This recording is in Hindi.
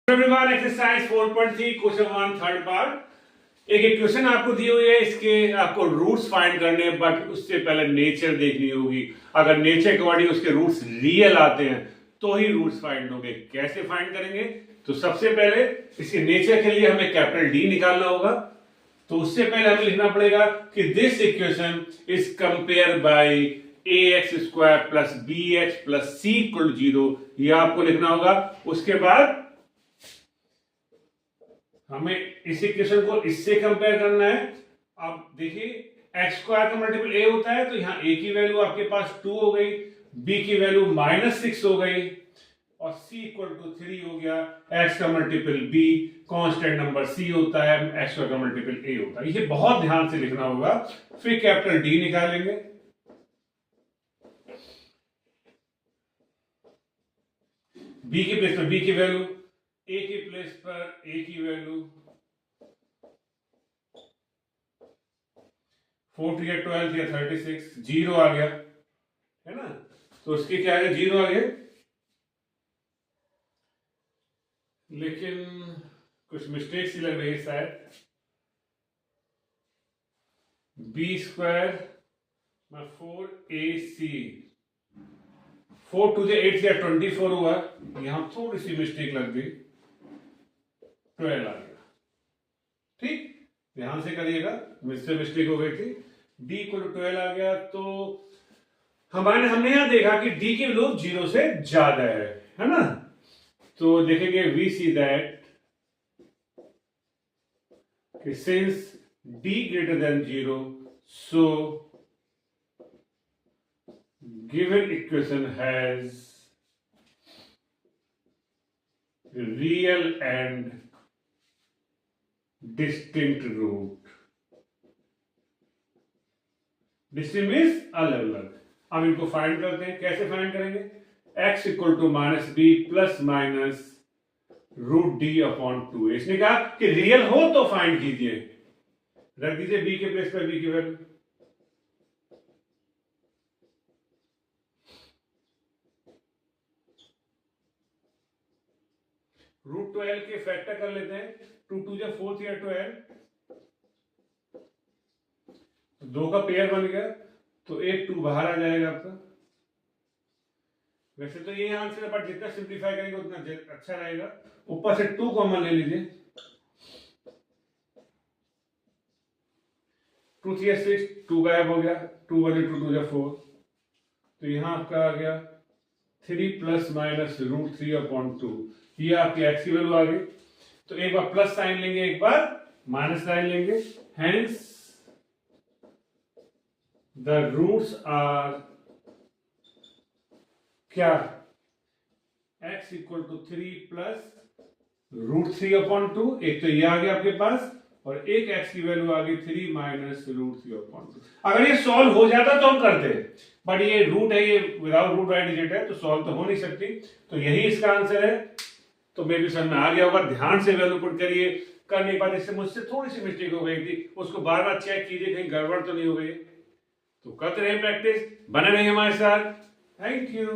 Everyone, exercise 4.3 question 1 third part. एक इक्वेशन आपको दी हुई है, इसके आपको रूट्स फाइंड करने हैं, बट उससे पहले नेचर देखनी होगी। अगर नेचर के अकॉर्डिंग उसके रूट्स रियल आते हैं तो ही रूट्स फाइंड होंगे। कैसे फाइंड करेंगे? तो सबसे पहले इसके नेचर के लिए हमें कैपिटल डी निकालना होगा। तो उससे पहले हमें लिखना पड़ेगा कि this equation is compare by ax square plus bx plus c equal 0। ये आपको लिखना होगा। उसके बाद हमें इस इक्वेशन को इससे कंपेयर करना है। अब देखिए, एक्स स्क्वायर का मल्टीपल a होता है, तो यहां a की वैल्यू आपके पास 2 हो गई, b की वैल्यू -6 हो गई और c इक्वल टू 3 हो गया। x का multiple b, constant number c होता है, x स्क्वायर का मल्टीपल a होता है। ये बहुत ध्यान से लिखना होगा। फिर कैपिटल D निकालेंगे। b की प्लेस पर b की वैल्यू, a की प्लेस पर a की वैल्यू, 4 या 12 या 36, 0 आ गया है ना। तो उसके क्या आ गया? 0 आ गया। लेकिन कुछ मिस्टेक सी लग रही है शायद। b स्क्वायर 4ac, 4 टू 8 या 24 हुआ, यहां थोड़ी सी मिस्टेक लग गई, 12 आ गया। ठीक, ध्यान से करिएगा, मुझसे मिस्टेक हो गई थी। d इक्वल टू 12 आ गया। तो हमने यहां देखा कि d की वैल्यू 0 से ज्यादा है ना। तो देखेंगे we see that since d greater than 0, so given equation has real and distinct root। Distinct means अलग अलग। अब इनको फाइंड करते हैं। कैसे फाइंड करेंगे? x equal to -b plus minus root D upon 2। इसने कहा कि रियल हो तो फाइंड कीजिए। रख दीजिए b के प्लेस पर b की वैल्यू। रूट 12 के फैक्टर कर लेते हैं। 2 2 या 4 या 12, तो 2 का पेयर बन गया, तो एक 2 बाहर आ जाएगा आपका। वैसे तो ये आंसर है, बट जितना सिंप्लीफाई करेंगे उतना अच्छा रहेगा। ऊपर से 2 कॉमन ले लीजिए। 2 3 6, 2 गायब हो गया, 2 1 2 2 4। तो यहां आपका आ गया 3 प्लस माइनस रूट 3 अपॉन 2। ये आपकी एक्स की वैल्यू आ गई। तो एक बार प्लस साइन लेंगे, एक बार माइनस साइन लेंगे। हेंस द रूट्स आर क्या? x equal to 3 plus root 3 upon 2। एक तो ये आ गया आपके पास, और एक x की वैल्यू आ गई 3 माइनस रूट 3 अपॉन 2। अगर ये सॉल्व हो जाता तो हम करते, बट ये रूट है, ये विदाउट रूट बाय डिजिट है, तो सॉल्व तो हो नहीं सकती। तो यही इसका आंसर है। तो मे भी समझ में आ गया होगा। ध्यान से वैल्यू पुट करिए। करने के बाद इससे मुझसे थोड़ी सी मिस्टेक हो गई थी, उसको बार बार चेक कीजिए कहीं गड़बड़ तो नहीं हो गई। तो करते रहे प्रैक्टिस, बने रहिए हमारे साथ। Thank you.